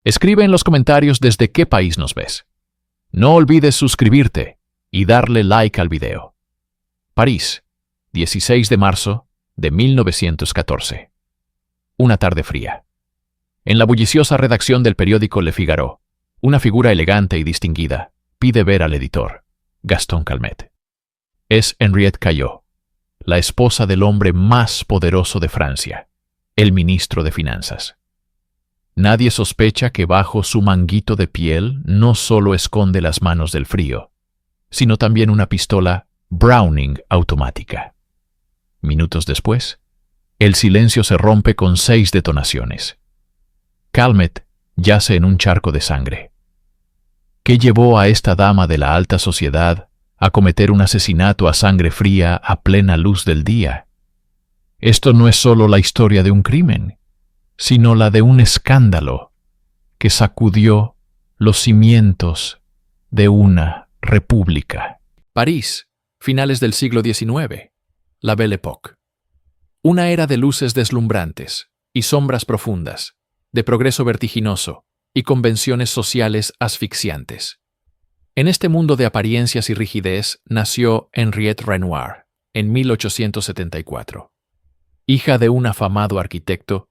Escribe en los comentarios desde qué país nos ves. No olvides suscribirte y darle like al video. París, 16 de marzo de 1914. Una tarde fría. En la bulliciosa redacción del periódico Le Figaro, una figura elegante y distinguida pide ver al editor, Gaston Calmet. Es Henriette Caillaux, la esposa del hombre más poderoso de Francia, el ministro de Finanzas. Nadie sospecha que bajo su manguito de piel no solo esconde las manos del frío, sino también una pistola Browning automática. Minutos después, el silencio se rompe con 6 detonaciones. Calmet yace en un charco de sangre. ¿Qué llevó a esta dama de la alta sociedad a cometer un asesinato a sangre fría a plena luz del día? Esto no es solo la historia de un crimen, sino la de un escándalo que sacudió los cimientos de una república. París, finales del siglo XIX, la Belle Époque. Una era de luces deslumbrantes y sombras profundas, de progreso vertiginoso y convenciones sociales asfixiantes. En este mundo de apariencias y rigidez nació Henriette Renoir en 1874. Hija de un afamado arquitecto,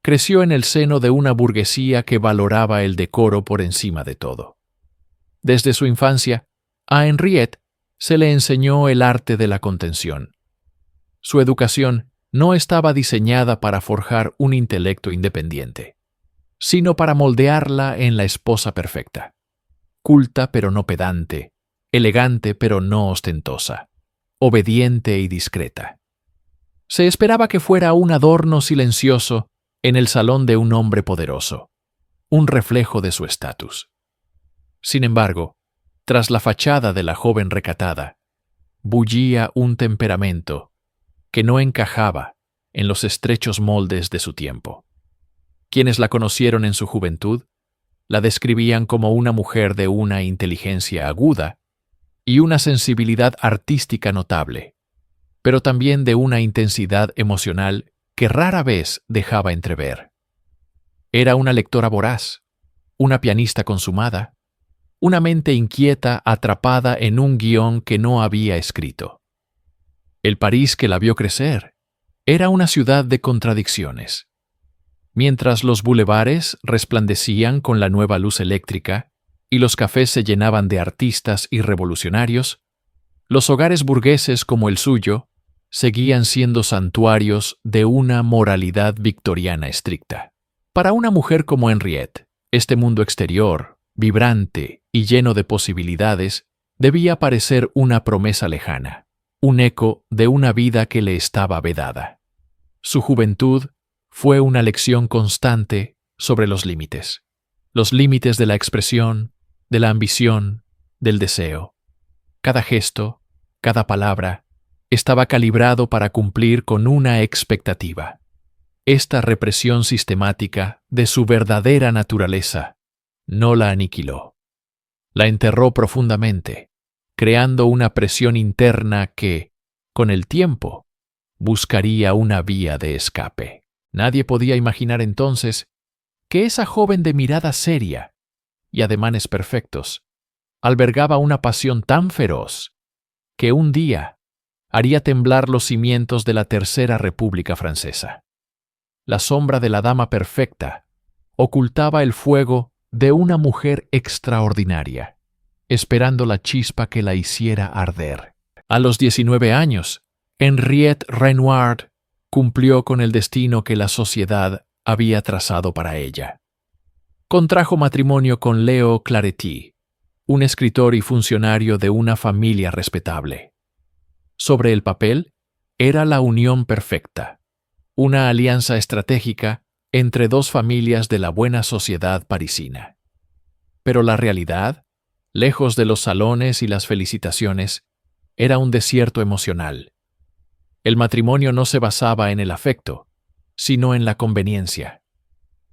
creció en el seno de una burguesía que valoraba el decoro por encima de todo. Desde su infancia, a Henriette se le enseñó el arte de la contención. Su educación no estaba diseñada para forjar un intelecto independiente, sino para moldearla en la esposa perfecta, culta pero no pedante, elegante pero no ostentosa, obediente y discreta. Se esperaba que fuera un adorno silencioso en el salón de un hombre poderoso, un reflejo de su estatus. Sin embargo, tras la fachada de la joven recatada, bullía un temperamento que no encajaba en los estrechos moldes de su tiempo. Quienes la conocieron en su juventud la describían como una mujer de una inteligencia aguda y una sensibilidad artística notable, pero también de una intensidad emocional que rara vez dejaba entrever. Era una lectora voraz, una pianista consumada, una mente inquieta atrapada en un guión que no había escrito. El París que la vio crecer era una ciudad de contradicciones. Mientras los bulevares resplandecían con la nueva luz eléctrica y los cafés se llenaban de artistas y revolucionarios, los hogares burgueses como el suyo seguían siendo santuarios de una moralidad victoriana estricta. Para una mujer como Henriette, este mundo exterior, vibrante y lleno de posibilidades, debía parecer una promesa lejana, un eco de una vida que le estaba vedada. Su juventud fue una lección constante sobre los límites de la expresión, de la ambición, del deseo. Cada gesto, cada palabra, estaba calibrado para cumplir con una expectativa. Esta represión sistemática de su verdadera naturaleza no la aniquiló. La enterró profundamente, creando una presión interna que, con el tiempo, buscaría una vía de escape. Nadie podía imaginar entonces que esa joven de mirada seria y ademanes perfectos albergaba una pasión tan feroz que un día haría temblar los cimientos de la Tercera República Francesa. La sombra de la dama perfecta ocultaba el fuego de una mujer extraordinaria, esperando la chispa que la hiciera arder. A los 19 años, Henriette Renoir cumplió con el destino que la sociedad había trazado para ella. Contrajo matrimonio con Leo Clarety, un escritor y funcionario de una familia respetable. Sobre el papel, era la unión perfecta, una alianza estratégica entre dos familias de la buena sociedad parisina. Pero la realidad, lejos de los salones y las felicitaciones, era un desierto emocional. El matrimonio no se basaba en el afecto, sino en la conveniencia.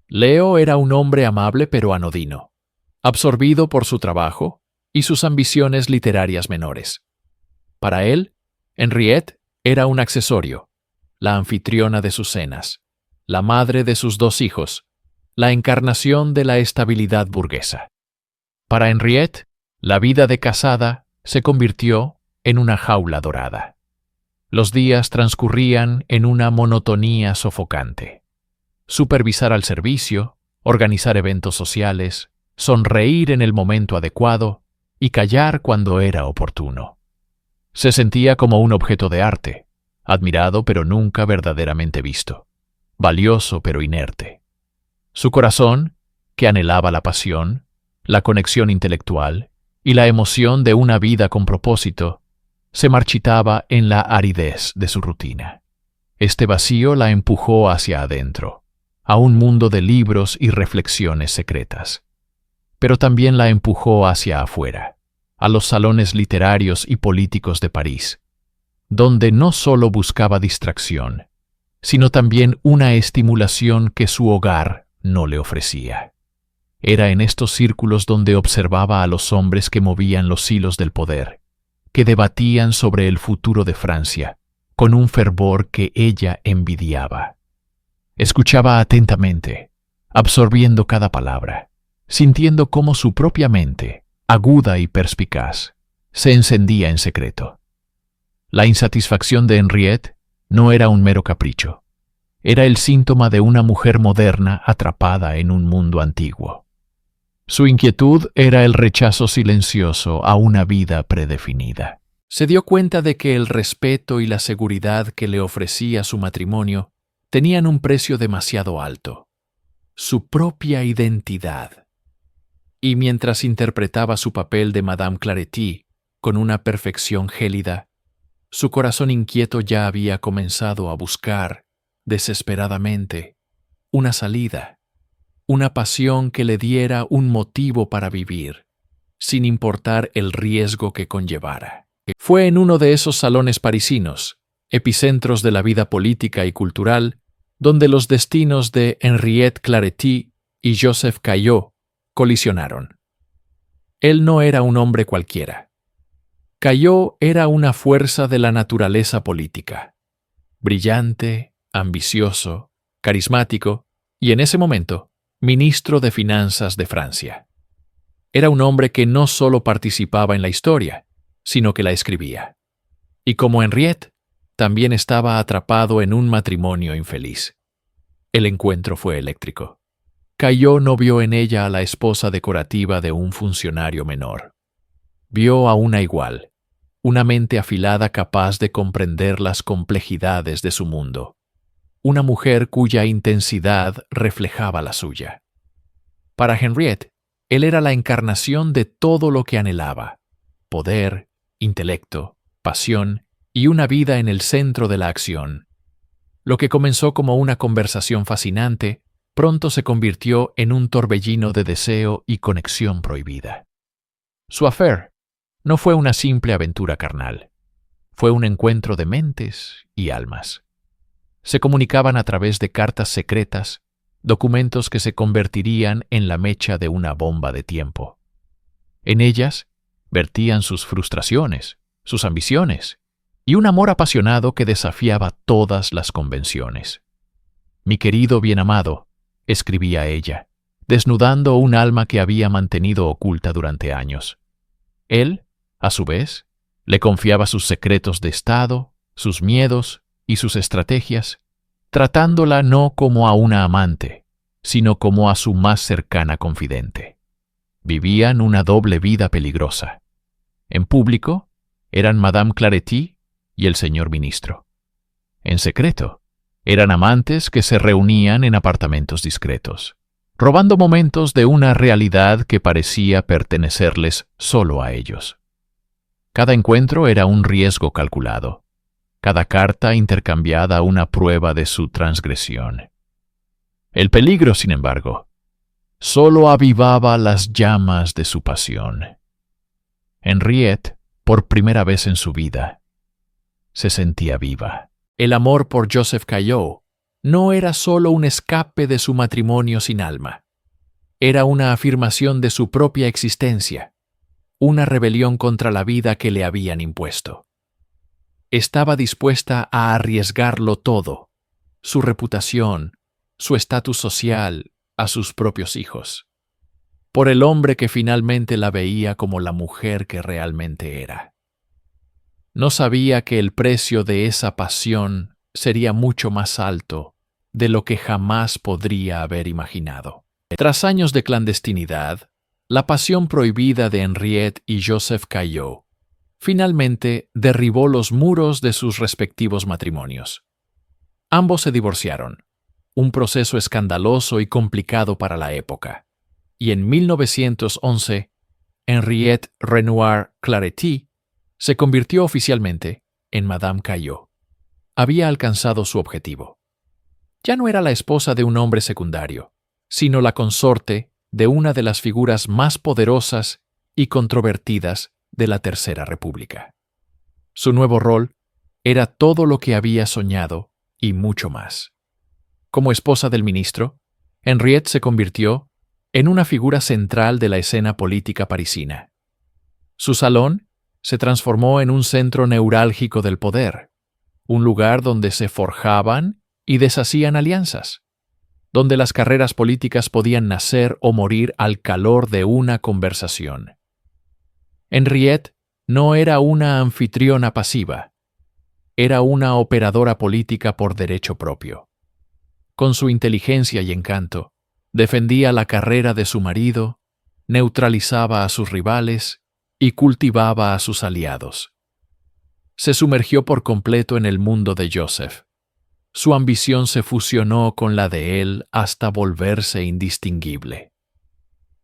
Leo era un hombre amable pero anodino, absorbido por su trabajo y sus ambiciones literarias menores. Para él, Henriette era un accesorio, la anfitriona de sus cenas, la madre de sus 2 hijos, la encarnación de la estabilidad burguesa. Para Henriette, la vida de casada se convirtió en una jaula dorada. Los días transcurrían en una monotonía sofocante. Supervisar al servicio, organizar eventos sociales, sonreír en el momento adecuado y callar cuando era oportuno. Se sentía como un objeto de arte, admirado pero nunca verdaderamente visto, valioso pero inerte. Su corazón, que anhelaba la pasión, la conexión intelectual y la emoción de una vida con propósito, se marchitaba en la aridez de su rutina. Este vacío la empujó hacia adentro, a un mundo de libros y reflexiones secretas. Pero también la empujó hacia afuera, a los salones literarios y políticos de París, donde no solo buscaba distracción, sino también una estimulación que su hogar no le ofrecía. Era en estos círculos donde observaba a los hombres que movían los hilos del poder, que debatían sobre el futuro de Francia, con un fervor que ella envidiaba. Escuchaba atentamente, absorbiendo cada palabra, sintiendo cómo su propia mente, aguda y perspicaz, se encendía en secreto. La insatisfacción de Henriette no era un mero capricho. Era el síntoma de una mujer moderna atrapada en un mundo antiguo. Su inquietud era el rechazo silencioso a una vida predefinida. Se dio cuenta de que el respeto y la seguridad que le ofrecía su matrimonio tenían un precio demasiado alto: su propia identidad. Y mientras interpretaba su papel de Madame Claretie con una perfección gélida, su corazón inquieto ya había comenzado a buscar, desesperadamente, una salida, una pasión que le diera un motivo para vivir, sin importar el riesgo que conllevara. Fue en uno de esos salones parisinos, epicentros de la vida política y cultural, donde los destinos de Henriette Claretie y Joseph Caillaux colisionaron. Él no era un hombre cualquiera. Caillaux era una fuerza de la naturaleza política, brillante, ambicioso, carismático y, en ese momento, ministro de Finanzas de Francia. Era un hombre que no solo participaba en la historia, sino que la escribía. Y como Henriette, también estaba atrapado en un matrimonio infeliz. El encuentro fue eléctrico. Caillaux no vio en ella a la esposa decorativa de un funcionario menor. Vio a una igual, una mente afilada capaz de comprender las complejidades de su mundo. Una mujer cuya intensidad reflejaba la suya. Para Henriette, él era la encarnación de todo lo que anhelaba: poder, intelecto, pasión y una vida en el centro de la acción. Lo que comenzó como una conversación fascinante, pronto se convirtió en un torbellino de deseo y conexión prohibida. Su affair no fue una simple aventura carnal. Fue un encuentro de mentes y almas. Se comunicaban a través de cartas secretas, documentos que se convertirían en la mecha de una bomba de tiempo. En ellas vertían sus frustraciones, sus ambiciones y un amor apasionado que desafiaba todas las convenciones. «Mi querido bien amado», escribía ella, desnudando un alma que había mantenido oculta durante años. Él, a su vez, le confiaba sus secretos de estado, sus miedos y sus estrategias, tratándola no como a una amante, sino como a su más cercana confidente. Vivían una doble vida peligrosa. En público, eran Madame Claretie y el señor ministro. En secreto, eran amantes que se reunían en apartamentos discretos, robando momentos de una realidad que parecía pertenecerles solo a ellos. Cada encuentro era un riesgo calculado, cada carta intercambiada una prueba de su transgresión. El peligro, sin embargo, solo avivaba las llamas de su pasión. Henriette, por primera vez en su vida, se sentía viva. El amor por Joseph Caillaux no era solo un escape de su matrimonio sin alma. Era una afirmación de su propia existencia, una rebelión contra la vida que le habían impuesto. Estaba dispuesta a arriesgarlo todo: su reputación, su estatus social, a sus propios hijos, por el hombre que finalmente la veía como la mujer que realmente era. No sabía que el precio de esa pasión sería mucho más alto de lo que jamás podría haber imaginado. Tras años de clandestinidad, la pasión prohibida de Henriette y Joseph Caillaux finalmente derribó los muros de sus respectivos matrimonios. Ambos se divorciaron, un proceso escandaloso y complicado para la época, y en 1911, Henriette Renoir Claretie se convirtió oficialmente en Madame Caillaux. Había alcanzado su objetivo. Ya no era la esposa de un hombre secundario, sino la consorte de una de las figuras más poderosas y controvertidas de la Tercera República. Su nuevo rol era todo lo que había soñado y mucho más. Como esposa del ministro, Henriette se convirtió en una figura central de la escena política parisina. Su salón se transformó en un centro neurálgico del poder, un lugar donde se forjaban y deshacían alianzas, donde las carreras políticas podían nacer o morir al calor de una conversación. Henriette no era una anfitriona pasiva, era una operadora política por derecho propio. Con su inteligencia y encanto, defendía la carrera de su marido, neutralizaba a sus rivales y cultivaba a sus aliados. Se sumergió por completo en el mundo de Joseph. Su ambición se fusionó con la de él hasta volverse indistinguible.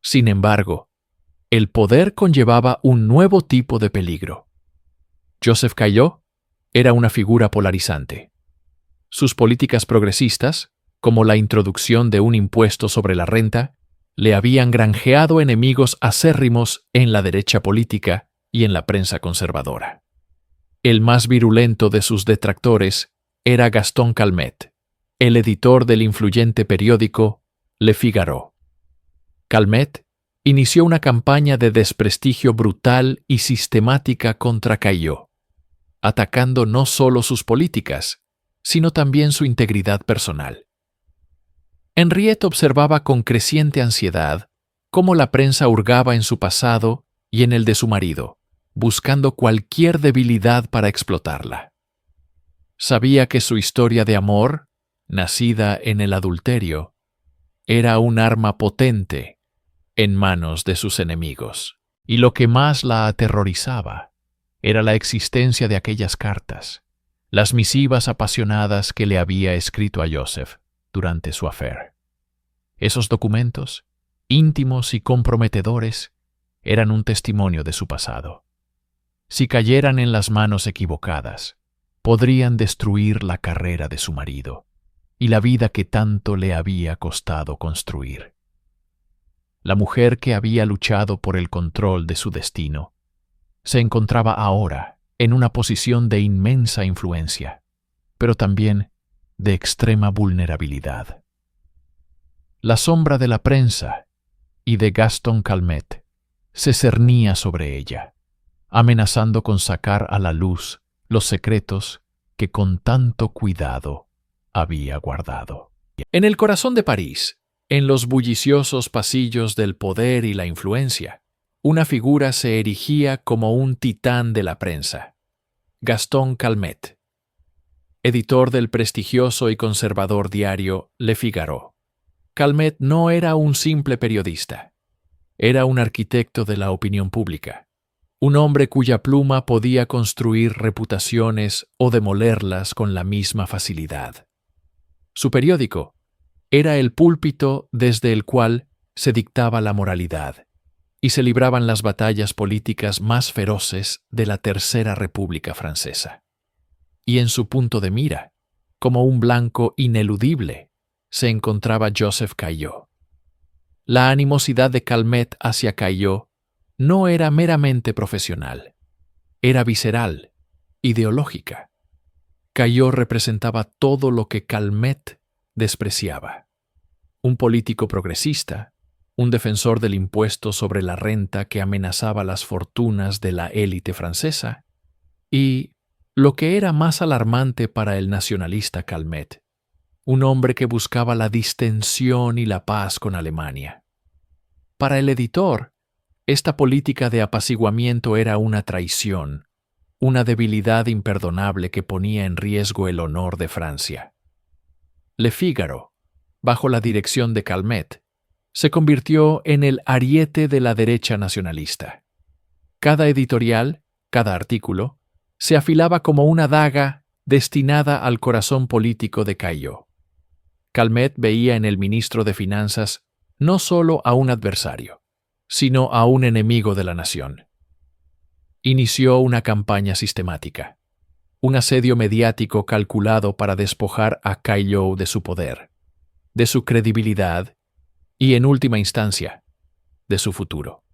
Sin embargo, el poder conllevaba un nuevo tipo de peligro. Joseph Caillaux era una figura polarizante. Sus políticas progresistas, como la introducción de un impuesto sobre la renta, le habían granjeado enemigos acérrimos en la derecha política y en la prensa conservadora. El más virulento de sus detractores era Gaston Calmet, el editor del influyente periódico Le Figaro. Calmet inició una campaña de desprestigio brutal y sistemática contra Caillaux, atacando no solo sus políticas, sino también su integridad personal. Henriette observaba con creciente ansiedad cómo la prensa hurgaba en su pasado y en el de su marido, buscando cualquier debilidad para explotarla. Sabía que su historia de amor, nacida en el adulterio, era un arma potente en manos de sus enemigos. Y lo que más la aterrorizaba era la existencia de aquellas cartas, las misivas apasionadas que le había escrito a Joseph durante su affaire. Esos documentos, íntimos y comprometedores, eran un testimonio de su pasado. Si cayeran en las manos equivocadas, podrían destruir la carrera de su marido y la vida que tanto le había costado construir. La mujer que había luchado por el control de su destino se encontraba ahora en una posición de inmensa influencia, pero también de extrema vulnerabilidad. La sombra de la prensa y de Gaston Calmet se cernía sobre ella, amenazando con sacar a la luz los secretos que con tanto cuidado había guardado. En el corazón de París, en los bulliciosos pasillos del poder y la influencia, una figura se erigía como un titán de la prensa: Gaston Calmet, editor del prestigioso y conservador diario Le Figaro. Calmet no era un simple periodista, era un arquitecto de la opinión pública, un hombre cuya pluma podía construir reputaciones o demolerlas con la misma facilidad. Su periódico era el púlpito desde el cual se dictaba la moralidad y se libraban las batallas políticas más feroces de la Tercera República Francesa. Y en su punto de mira, como un blanco ineludible, se encontraba Joseph Caillaux. La animosidad de Calmet hacia Caillaux no era meramente profesional, era visceral, ideológica. Caillaux representaba todo lo que Calmet despreciaba: un político progresista, un defensor del impuesto sobre la renta que amenazaba las fortunas de la élite francesa, y, lo que era más alarmante para el nacionalista Calmet, un hombre que buscaba la distensión y la paz con Alemania. Para el editor, esta política de apaciguamiento era una traición, una debilidad imperdonable que ponía en riesgo el honor de Francia. Le Figaro, bajo la dirección de Calmet, se convirtió en el ariete de la derecha nacionalista. Cada editorial, cada artículo, se afilaba como una daga destinada al corazón político de Caillaux. Calmet veía en el ministro de Finanzas no solo a un adversario, sino a un enemigo de la nación. Inició una campaña sistemática, un asedio mediático calculado para despojar a Caillaux de su poder, de su credibilidad y, en última instancia, de su futuro.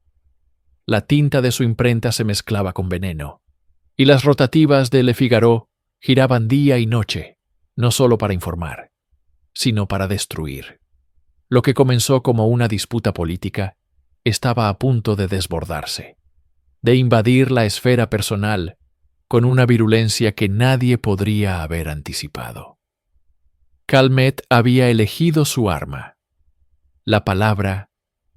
La tinta de su imprenta se mezclaba con veneno, y las rotativas de Le Figaro giraban día y noche, no solo para informar, sino para destruir. Lo que comenzó como una disputa política estaba a punto de desbordarse, de invadir la esfera personal con una virulencia que nadie podría haber anticipado. Calmet había elegido su arma, la palabra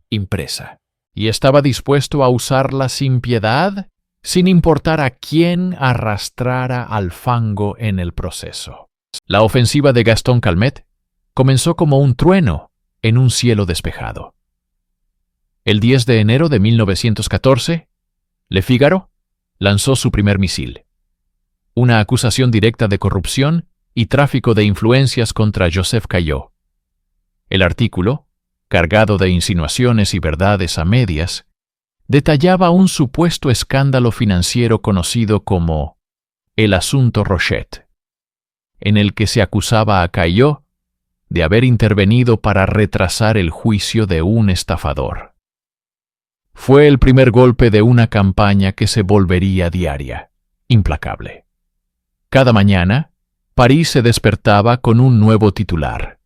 impresa, y estaba dispuesto a usarla sin piedad, sin importar a quién arrastrara al fango en el proceso. La ofensiva de Gaston Calmet comenzó como un trueno en un cielo despejado. El 10 de enero de 1914, Le Figaro lanzó su primer misil, una acusación directa de corrupción y tráfico de influencias contra Joseph Caillaux. El artículo, cargado de insinuaciones y verdades a medias, detallaba un supuesto escándalo financiero conocido como el asunto Rochet, en el que se acusaba a Caillaux de haber intervenido para retrasar el juicio de un estafador. Fue el primer golpe de una campaña que se volvería diaria, implacable. Cada mañana, París se despertaba con un nuevo titular,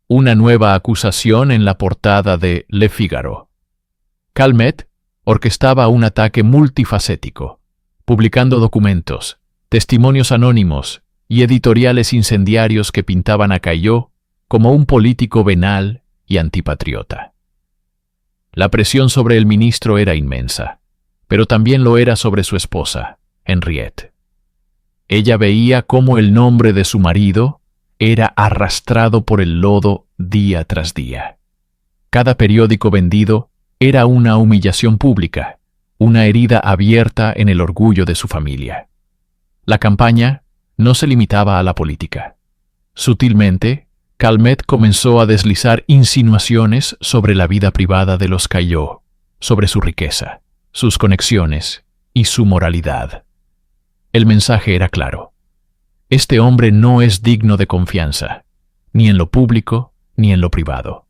una nueva acusación en la portada de Le Figaro. Calmet orquestaba un ataque multifacético, publicando documentos, testimonios anónimos y editoriales incendiarios que pintaban a Caillaux como un político venal y antipatriota. La presión sobre el ministro era inmensa, pero también lo era sobre su esposa, Henriette. Ella veía cómo el nombre de su marido era arrastrado por el lodo día tras día. Cada periódico vendido era una humillación pública, una herida abierta en el orgullo de su familia. La campaña no se limitaba a la política. Sutilmente, Calmet comenzó a deslizar insinuaciones sobre la vida privada de los Caillaux, sobre su riqueza, sus conexiones y su moralidad. El mensaje era claro. Este hombre no es digno de confianza, ni en lo público ni en lo privado.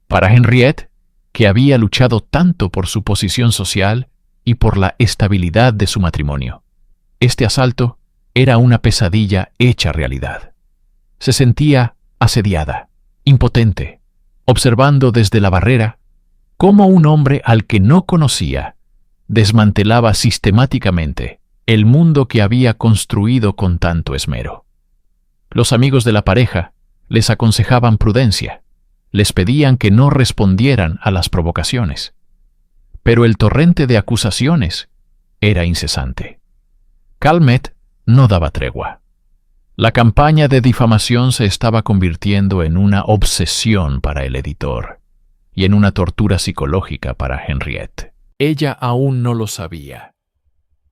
Para Henriette, que había luchado tanto por su posición social y por la estabilidad de su matrimonio, este asalto era una pesadilla hecha realidad. Se sentía asediada, impotente, observando desde la barrera cómo un hombre al que no conocía desmantelaba sistemáticamente el mundo que había construido con tanto esmero. Los amigos de la pareja les aconsejaban prudencia, les pedían que no respondieran a las provocaciones. Pero el torrente de acusaciones era incesante. Calmet no daba tregua. La campaña de difamación se estaba convirtiendo en una obsesión para el editor y en una tortura psicológica para Henriette. Ella aún no lo sabía,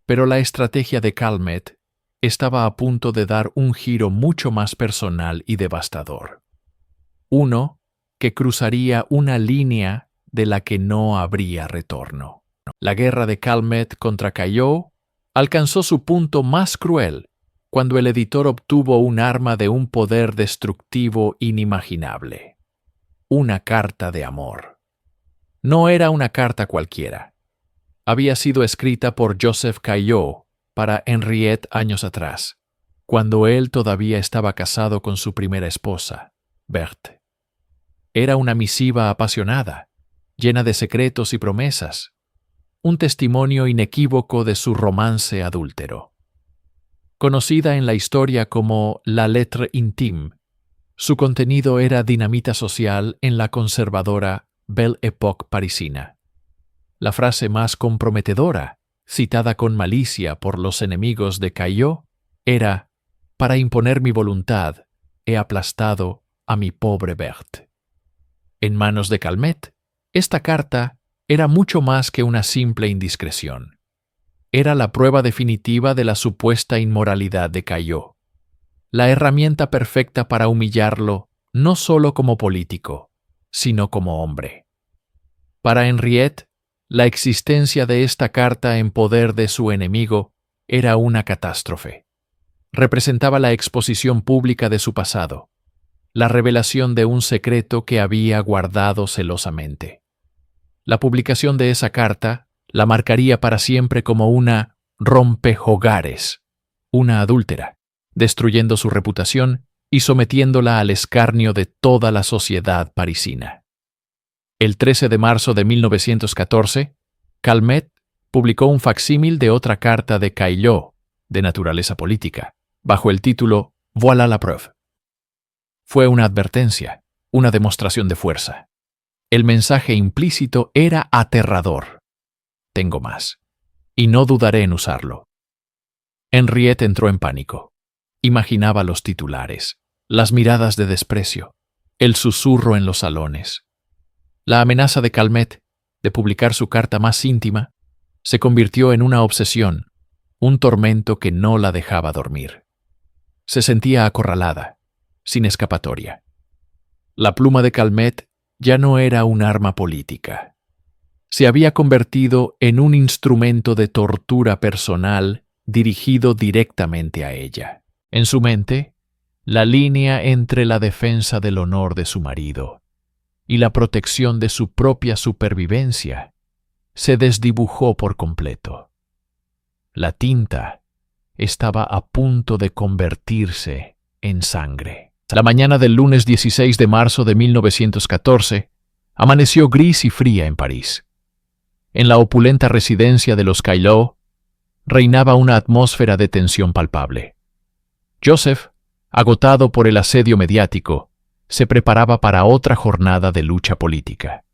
pero la estrategia de Calmet estaba a punto de dar un giro mucho más personal y devastador. Uno que cruzaría una línea de la que no habría retorno. La guerra de Calmet contra Caillaux alcanzó su punto más cruel cuando el editor obtuvo un arma de un poder destructivo inimaginable. Una carta de amor. No era una carta cualquiera. Había sido escrita por Joseph Caillaux para Henriette años atrás, cuando él todavía estaba casado con su primera esposa, Berthe. Era una misiva apasionada, llena de secretos y promesas, un testimonio inequívoco de su romance adúltero. Conocida en la historia como la lettre intime, Su contenido era dinamita social en la conservadora Belle Époque parisina. La frase más comprometedora, citada con malicia por los enemigos de Caillaux, era: «Para imponer mi voluntad, he aplastado a mi pobre Berthe». En manos de Calmet, esta carta era mucho más que una simple indiscreción. Era la prueba definitiva de la supuesta inmoralidad de Caillaux, la herramienta perfecta para humillarlo no solo como político, sino como hombre. Para Henriette, la existencia de esta carta en poder de su enemigo era una catástrofe. Representaba la exposición pública de su pasado, la revelación de un secreto que había guardado celosamente. La publicación de esa carta la marcaría para siempre como una rompehogares, una adúltera, destruyendo su reputación y sometiéndola al escarnio de toda la sociedad parisina. El 13 de marzo de 1914, Calmet publicó un facsímil de otra carta de Caillaux, de naturaleza política, bajo el título «Voilà la preuve». Fue una advertencia, una demostración de fuerza. El mensaje implícito era aterrador. Tengo más, y no dudaré en usarlo. Henriette entró en pánico. Imaginaba los titulares, las miradas de desprecio, el susurro en los salones. La amenaza de Calmet de publicar su carta más íntima se convirtió en una obsesión, un tormento que no la dejaba dormir. Se sentía acorralada, sin escapatoria. La pluma de Calmet ya no era un arma política. Se había convertido en un instrumento de tortura personal dirigido directamente a ella. En su mente, la línea entre la defensa del honor de su marido y la protección de su propia supervivencia se desdibujó por completo. La tinta estaba a punto de convertirse en sangre. La mañana del lunes 16 de marzo de 1914 amaneció gris y fría en París. En la opulenta residencia de los Caillaux reinaba una atmósfera de tensión palpable. Joseph, agotado por el asedio mediático, se preparaba para otra jornada de lucha política.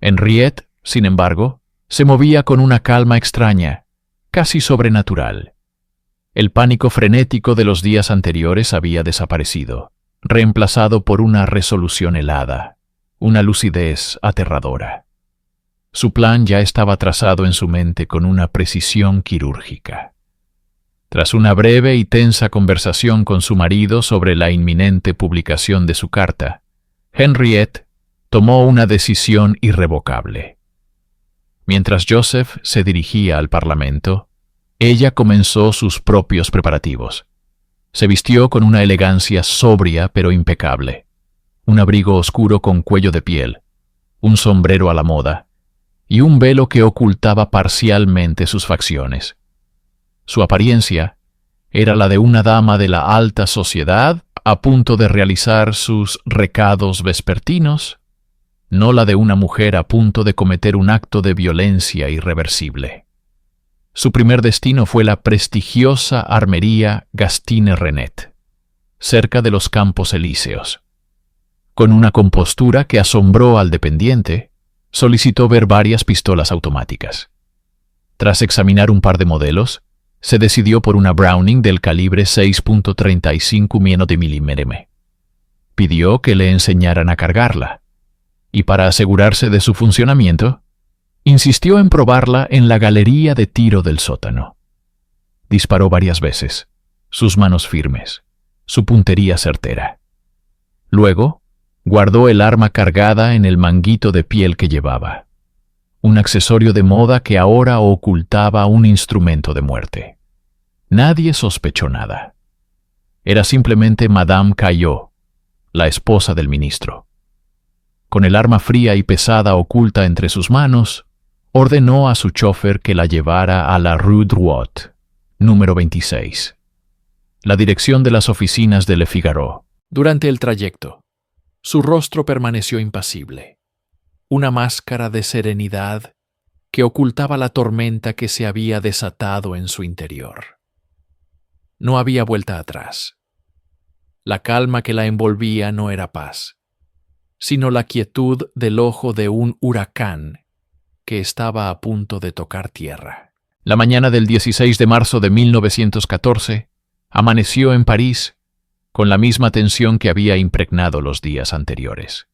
Henriette, sin embargo, se movía con una calma extraña, casi sobrenatural. El pánico frenético de los días anteriores había desaparecido, reemplazado por una resolución helada, una lucidez aterradora. Su plan ya estaba trazado en su mente con una precisión quirúrgica. Tras una breve y tensa conversación con su marido sobre la inminente publicación de su carta, Henriette tomó una decisión irrevocable. Mientras Joseph se dirigía al Parlamento, ella comenzó sus propios preparativos. Se vistió con una elegancia sobria pero impecable, un abrigo oscuro con cuello de piel, un sombrero a la moda y un velo que ocultaba parcialmente sus facciones. Su apariencia era la de una dama de la alta sociedad a punto de realizar sus recados vespertinos, no la de una mujer a punto de cometer un acto de violencia irreversible. Su primer destino fue la prestigiosa armería Gastine-Renette, cerca de los Campos Elíseos. Con una compostura que asombró al dependiente, solicitó ver varias pistolas automáticas. Tras examinar un par de modelos, se decidió por una Browning del calibre 6.35 mm. Pidió que le enseñaran a cargarla, y para asegurarse de su funcionamiento, insistió en probarla en la galería de tiro del sótano. Disparó varias veces, sus manos firmes, su puntería certera. Luego, guardó el arma cargada en el manguito de piel que llevaba, un accesorio de moda que ahora ocultaba un instrumento de muerte. Nadie sospechó nada. Era simplemente Madame Caillaux, la esposa del ministro. Con el arma fría y pesada oculta entre sus manos, ordenó a su chofer que la llevara a la Rue Drouot, número 26, la dirección de las oficinas de Le Figaro. Durante el trayecto, su rostro permaneció impasible, una máscara de serenidad que ocultaba la tormenta que se había desatado en su interior. No había vuelta atrás. La calma que la envolvía no era paz, sino la quietud del ojo de un huracán que estaba a punto de tocar tierra. La mañana del 16 de marzo de 1914 amaneció en París con la misma tensión que había impregnado los días anteriores.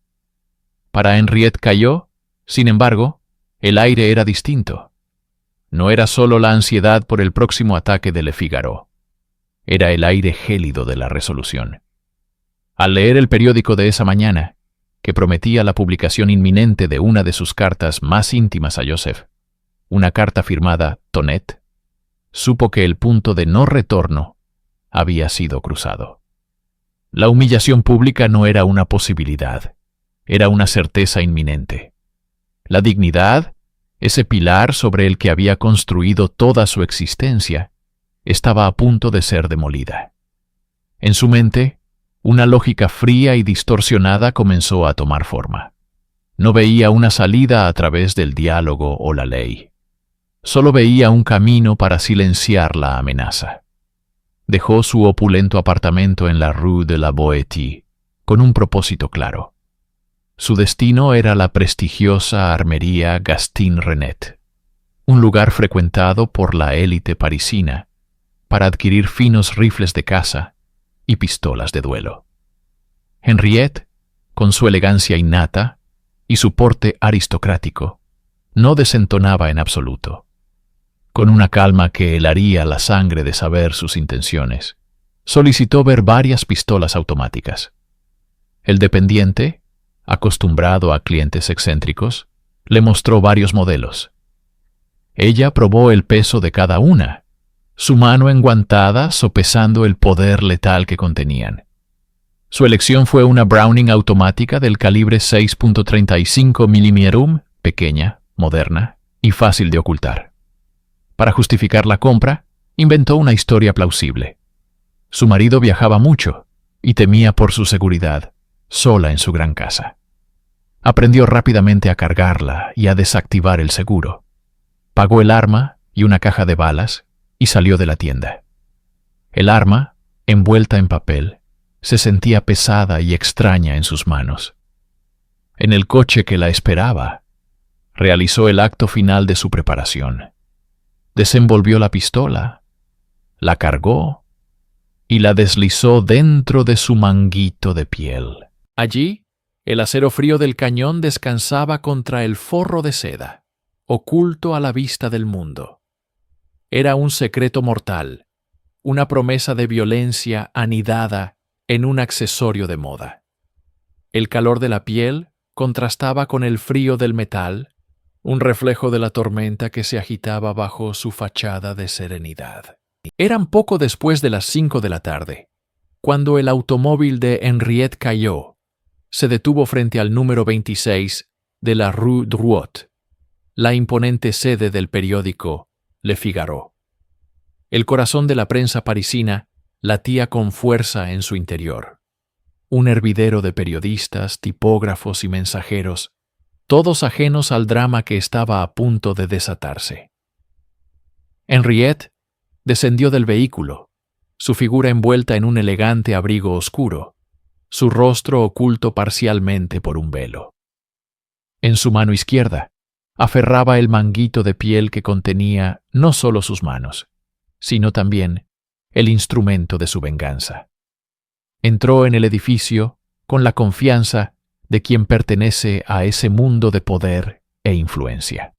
Para Henriette Caillaux, sin embargo, el aire era distinto. No era solo la ansiedad por el próximo ataque de Le Figaro. Era el aire gélido de la resolución. Al leer el periódico de esa mañana, que prometía la publicación inminente de una de sus cartas más íntimas a Joseph, una carta firmada Tonnet, supo que el punto de no retorno había sido cruzado. La humillación pública no era una posibilidad, era una certeza inminente. La dignidad, ese pilar sobre el que había construido toda su existencia, estaba a punto de ser demolida. En su mente, una lógica fría y distorsionada comenzó a tomar forma. No veía una salida a través del diálogo o la ley. Solo veía un camino para silenciar la amenaza. Dejó su opulento apartamento en la Rue de la Boétie con un propósito claro. Su destino era la prestigiosa armería Gastin-Renet, un lugar frecuentado por la élite parisina para adquirir finos rifles de caza y pistolas de duelo. Henriette, con su elegancia innata y su porte aristocrático, no desentonaba en absoluto. Con una calma que helaría la sangre de saber sus intenciones, solicitó ver varias pistolas automáticas. El dependiente, acostumbrado a clientes excéntricos, le mostró varios modelos. Ella probó el peso de cada una, su mano enguantada sopesando el poder letal que contenían. Su elección fue una Browning automática del calibre 6.35 mm, pequeña, moderna y fácil de ocultar. Para justificar la compra, inventó una historia plausible. Su marido viajaba mucho y temía por su seguridad, sola en su gran casa. Aprendió rápidamente a cargarla y a desactivar el seguro. Pagó el arma y una caja de balas y salió de la tienda. El arma, envuelta en papel, se sentía pesada y extraña en sus manos. En el coche que la esperaba, realizó el acto final de su preparación. Desenvolvió la pistola, la cargó y la deslizó dentro de su manguito de piel. Allí, el acero frío del cañón descansaba contra el forro de seda, oculto a la vista del mundo. Era un secreto mortal, una promesa de violencia anidada en un accesorio de moda. El calor de la piel contrastaba con el frío del metal, un reflejo de la tormenta que se agitaba bajo su fachada de serenidad. Eran poco después de las 5 de la tarde, cuando el automóvil de Henriette Caillaux se detuvo frente al número 26 de la Rue Drouot, la imponente sede del periódico Le Figaro. El corazón de la prensa parisina latía con fuerza en su interior. Un hervidero de periodistas, tipógrafos y mensajeros, todos ajenos al drama que estaba a punto de desatarse. Henriette descendió del vehículo, su figura envuelta en un elegante abrigo oscuro, su rostro oculto parcialmente por un velo. En su mano izquierda, aferraba el manguito de piel que contenía no solo sus manos, sino también el instrumento de su venganza. Entró en el edificio con la confianza de quien pertenece a ese mundo de poder e influencia.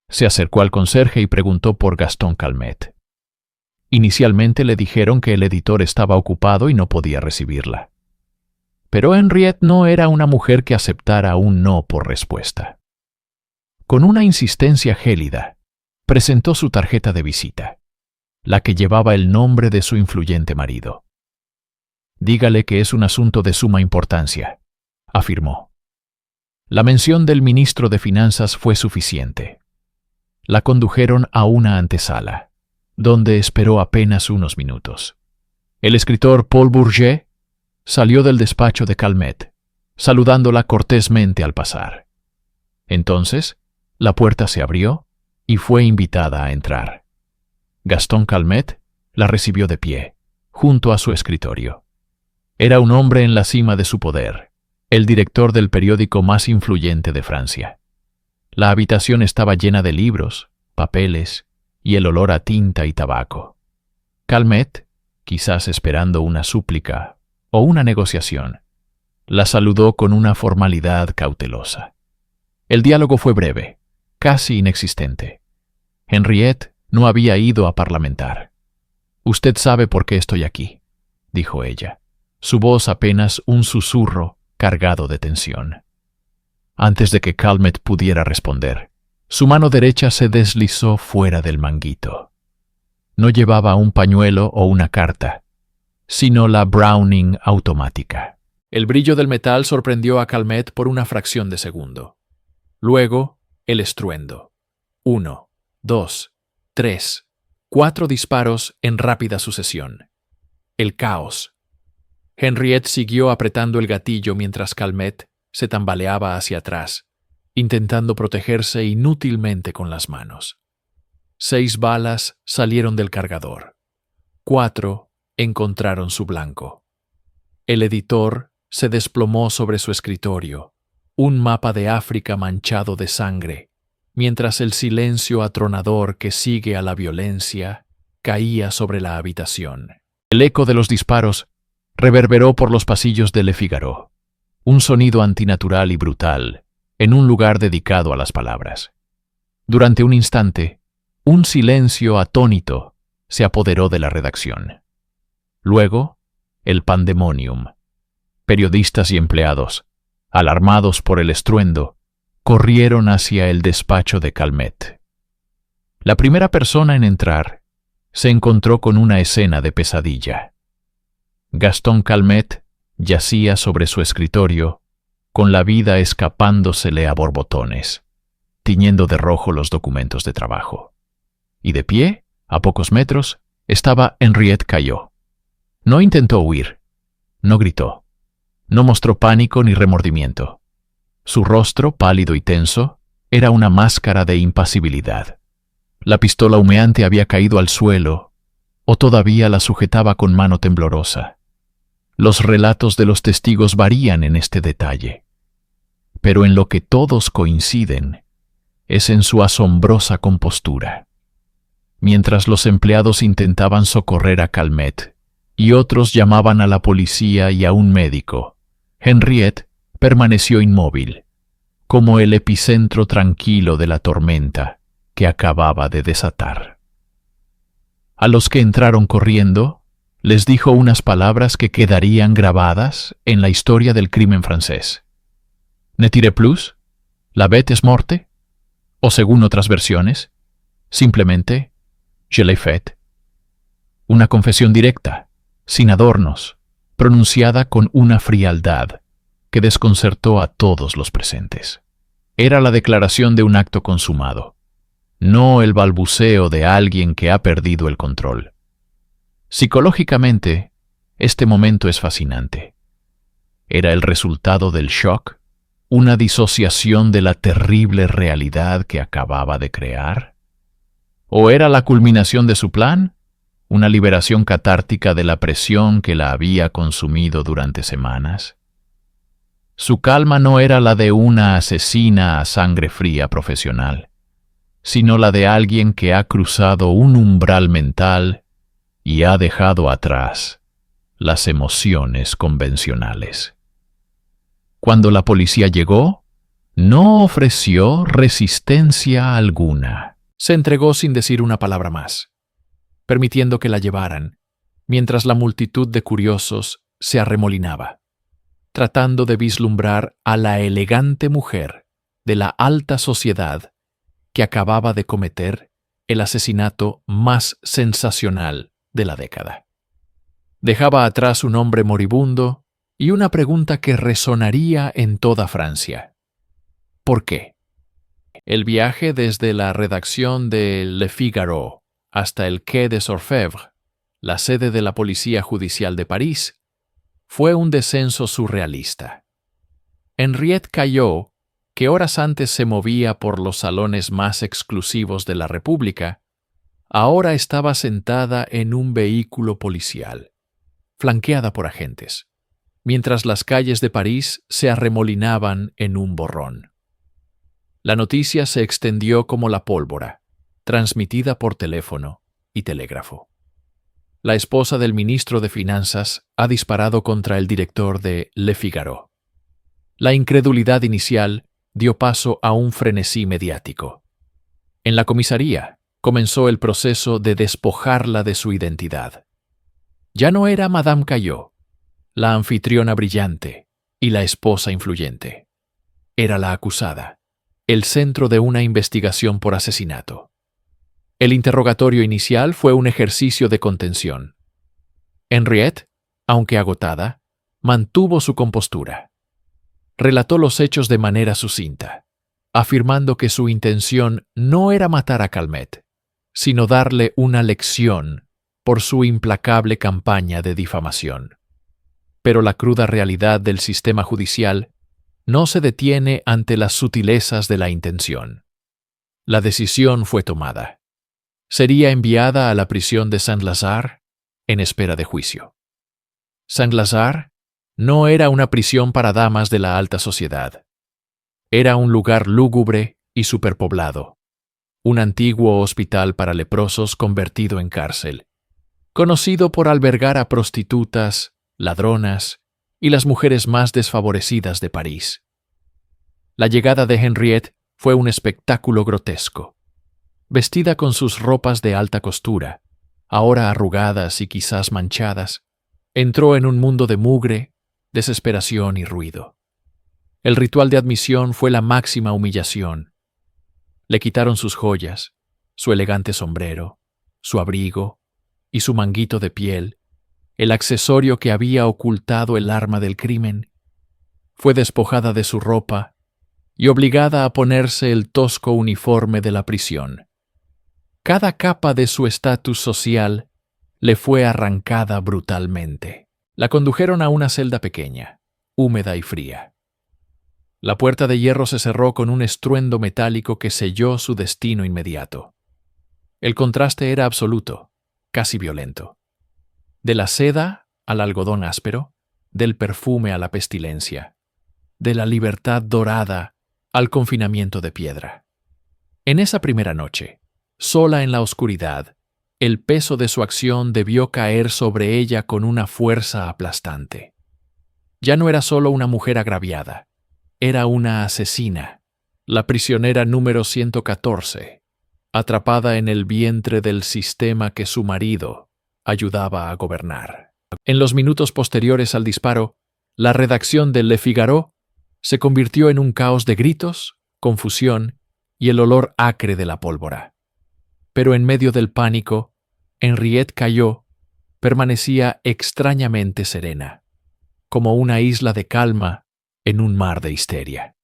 Se acercó al conserje y preguntó por Gaston Calmet. Inicialmente le dijeron que el editor estaba ocupado y no podía recibirla. Pero Henriette no era una mujer que aceptara un no por respuesta. Con una insistencia gélida, presentó su tarjeta de visita, la que llevaba el nombre de su influyente marido. «Dígale que es un asunto de suma importancia», afirmó. La mención del ministro de Finanzas fue suficiente. La condujeron a una antesala, donde esperó apenas unos minutos. El escritor Paul Bourget salió del despacho de Calmet, saludándola cortésmente al pasar. Entonces, la puerta se abrió y fue invitada a entrar. Gaston Calmet la recibió de pie, junto a su escritorio. Era un hombre en la cima de su poder, el director del periódico más influyente de Francia. La habitación estaba llena de libros, papeles y el olor a tinta y tabaco. Calmet, quizás esperando una súplica o una negociación, la saludó con una formalidad cautelosa. El diálogo fue breve, casi inexistente. Henriette no había ido a parlamentar. «Usted sabe por qué estoy aquí», dijo ella, su voz apenas un susurro cargado de tensión. Antes de que Calmet pudiera responder, su mano derecha se deslizó fuera del manguito. No llevaba un pañuelo o una carta, sino la Browning automática. El brillo del metal sorprendió a Calmet por una fracción de segundo. Luego, el estruendo. 1, 2, 3, 4 disparos en rápida sucesión. El caos. Henriette siguió apretando el gatillo mientras Calmet se tambaleaba hacia atrás, intentando protegerse inútilmente con las manos. 6 balas salieron del cargador. 4 encontraron su blanco. El editor se desplomó sobre su escritorio, un mapa de África manchado de sangre, mientras el silencio atronador que sigue a la violencia caía sobre la habitación. El eco de los disparos reverberó por los pasillos de Le Figaro, un sonido antinatural y brutal, en un lugar dedicado a las palabras. Durante un instante, un silencio atónito se apoderó de la redacción. Luego, el pandemonium. Periodistas y empleados, alarmados por el estruendo, corrieron hacia el despacho de Calmet. La primera persona en entrar se encontró con una escena de pesadilla. Gaston Calmet yacía sobre su escritorio, con la vida escapándosele a borbotones, tiñendo de rojo los documentos de trabajo. Y de pie, a pocos metros, estaba Henriette Caillaux. No intentó huir, no gritó, no mostró pánico ni remordimiento. Su rostro, pálido y tenso, era una máscara de impasibilidad. La pistola humeante había caído al suelo, o todavía la sujetaba con mano temblorosa. Los relatos de los testigos varían en este detalle, pero en lo que todos coinciden es en su asombrosa compostura. Mientras los empleados intentaban socorrer a Calmet y otros llamaban a la policía y a un médico, Henriette permaneció inmóvil, como el epicentro tranquilo de la tormenta que acababa de desatar. A los que entraron corriendo, les dijo unas palabras que quedarían grabadas en la historia del crimen francés. «Ne tirez plus», «La bête est morte», o según otras versiones, simplemente «Je l'ai fait». Una confesión directa, sin adornos, pronunciada con una frialdad que desconcertó a todos los presentes. Era la declaración de un acto consumado, no el balbuceo de alguien que ha perdido el control. Psicológicamente, este momento es fascinante. Era el resultado del shock, una disociación de la terrible realidad que acababa de crear. ¿O era la culminación de su plan? Una liberación catártica de la presión que la había consumido durante semanas. Su calma no era la de una asesina a sangre fría profesional, sino la de alguien que ha cruzado un umbral mental y ha dejado atrás las emociones convencionales. Cuando la policía llegó, no ofreció resistencia alguna. Se entregó sin decir una palabra más, permitiendo que la llevaran, mientras la multitud de curiosos se arremolinaba, tratando de vislumbrar a la elegante mujer de la alta sociedad que acababa de cometer el asesinato más sensacional de la década. Dejaba atrás un hombre moribundo y una pregunta que resonaría en toda Francia. ¿Por qué? El viaje desde la redacción de Le Figaro hasta el Quai des Orfèvres, la sede de la Policía Judicial de París, fue un descenso surrealista. Henriette Caillaux, que horas antes se movía por los salones más exclusivos de la República, ahora estaba sentada en un vehículo policial, flanqueada por agentes. mientras las calles de París se arremolinaban en un borrón. La noticia se extendió como la pólvora, transmitida por teléfono y telégrafo. La esposa del ministro de Finanzas ha disparado contra el director de Le Figaro. La incredulidad inicial dio paso a un frenesí mediático. En la comisaría comenzó el proceso de despojarla de su identidad. Ya no era Madame Caillot, la anfitriona brillante y la esposa influyente. Era la acusada, el centro de una investigación por asesinato. El interrogatorio inicial fue un ejercicio de contención. Henriette, aunque agotada, mantuvo su compostura. Relató los hechos de manera sucinta, afirmando que su intención no era matar a Calmet, sino darle una lección por su implacable campaña de difamación. Pero la cruda realidad del sistema judicial no se detiene ante las sutilezas de la intención. La decisión fue tomada. Sería enviada a la prisión de Saint-Lazare en espera de juicio. Saint-Lazare no era una prisión para damas de la alta sociedad. Era un lugar lúgubre y superpoblado, un antiguo hospital para leprosos convertido en cárcel, conocido por albergar a prostitutas, ladronas y las mujeres más desfavorecidas de París. La llegada de Henriette fue un espectáculo grotesco. Vestida con sus ropas de alta costura, ahora arrugadas y quizás manchadas, entró en un mundo de mugre, desesperación y ruido. El ritual de admisión fue la máxima humillación. Le quitaron sus joyas, su elegante sombrero, su abrigo y su manguito de piel, el accesorio que había ocultado el arma del crimen. Fue despojada de su ropa y obligada a ponerse el tosco uniforme de la prisión. Cada capa de su estatus social le fue arrancada brutalmente. La condujeron a una celda pequeña, húmeda y fría. La puerta de hierro se cerró con un estruendo metálico que selló su destino inmediato. El contraste era absoluto, casi violento. De la seda al algodón áspero, del perfume a la pestilencia, de la libertad dorada al confinamiento de piedra. En esa primera noche, sola en la oscuridad, el peso de su acción debió caer sobre ella con una fuerza aplastante. Ya no era solo una mujer agraviada, era una asesina, la prisionera número 114, atrapada en el vientre del sistema que su marido ayudaba a gobernar. En los minutos posteriores al disparo, la redacción de Le Figaro se convirtió en un caos de gritos, confusión y el olor acre de la pólvora. Pero en medio del pánico, Henriette Caillot permanecía extrañamente serena, como una isla de calma en un mar de histeria.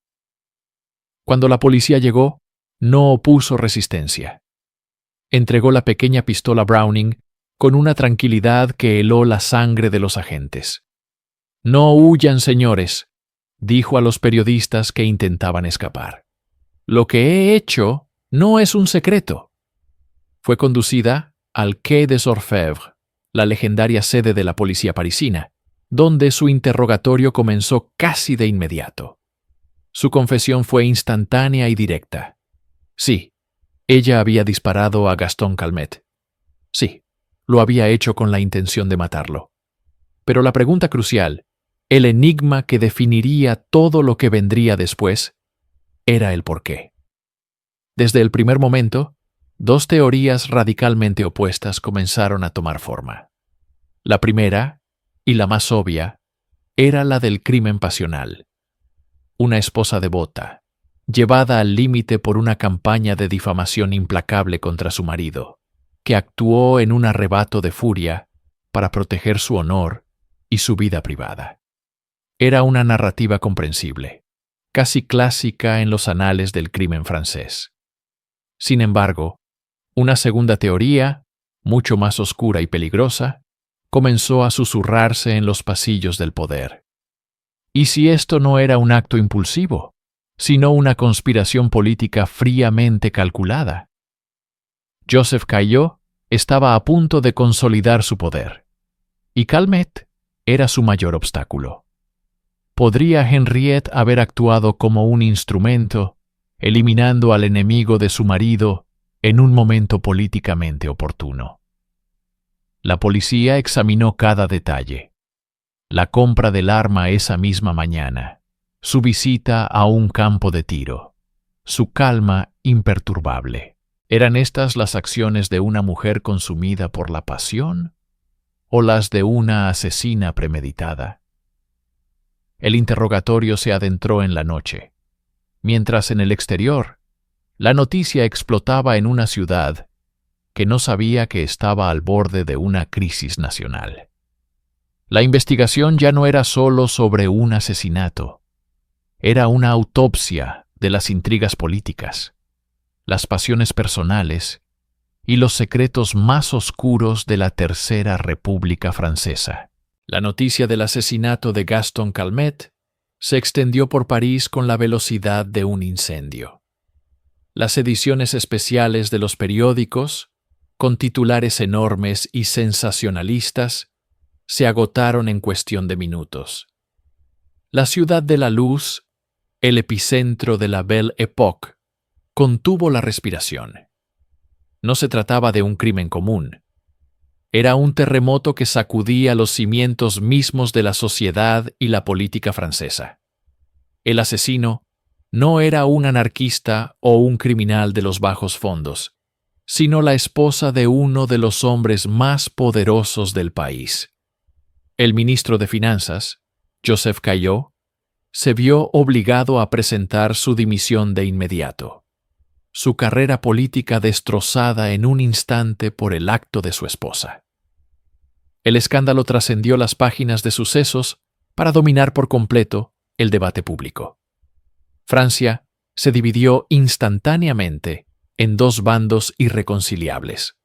Cuando la policía llegó, no opuso resistencia. Entregó la pequeña pistola Browning con una tranquilidad que heló la sangre de los agentes. «No huyan, señores», dijo a los periodistas que intentaban escapar. «Lo que he hecho no es un secreto». Fue conducida al Quai des Orfèvres, la legendaria sede de la policía parisina, donde su interrogatorio comenzó casi de inmediato. Su confesión fue instantánea y directa. Sí, ella había disparado a Gaston Calmet. Sí, lo había hecho con la intención de matarlo. Pero la pregunta crucial, el enigma que definiría todo lo que vendría después, era el porqué. Desde el primer momento, dos teorías radicalmente opuestas comenzaron a tomar forma. La primera, y la más obvia, era la del crimen pasional. Una esposa devota, llevada al límite por una campaña de difamación implacable contra su marido, que actuó en un arrebato de furia para proteger su honor y su vida privada. Era una narrativa comprensible, casi clásica en los anales del crimen francés. Sin embargo, una segunda teoría, mucho más oscura y peligrosa, comenzó a susurrarse en los pasillos del poder. ¿Y si esto no era un acto impulsivo, sino una conspiración política fríamente calculada? Joseph Caillot estaba a punto de consolidar su poder, y Calmet era su mayor obstáculo. ¿Podría Henriette haber actuado como un instrumento, eliminando al enemigo de su marido en un momento políticamente oportuno? La policía examinó cada detalle. La compra del arma esa misma mañana, su visita a un campo de tiro, su calma imperturbable. ¿Eran estas las acciones de una mujer consumida por la pasión o las de una asesina premeditada? El interrogatorio se adentró en la noche, mientras en el exterior la noticia explotaba en una ciudad que no sabía que estaba al borde de una crisis nacional. La investigación ya no era solo sobre un asesinato, era una autopsia de las intrigas políticas, las pasiones personales y los secretos más oscuros de la Tercera República Francesa. La noticia del asesinato de Gaston Calmet se extendió por París con la velocidad de un incendio. Las ediciones especiales de los periódicos, con titulares enormes y sensacionalistas, se agotaron en cuestión de minutos. La ciudad de la luz, el epicentro de la Belle Époque, contuvo la respiración. No se trataba de un crimen común. Era un terremoto que sacudía los cimientos mismos de la sociedad y la política francesa. El asesino no era un anarquista o un criminal de los bajos fondos, sino la esposa de uno de los hombres más poderosos del país. El ministro de Finanzas, Joseph Caillaux, se vio obligado a presentar su dimisión de inmediato. Su carrera política destrozada en un instante por el acto de su esposa. El escándalo trascendió las páginas de sucesos para dominar por completo el debate público. Francia se dividió instantáneamente en dos bandos irreconciliables.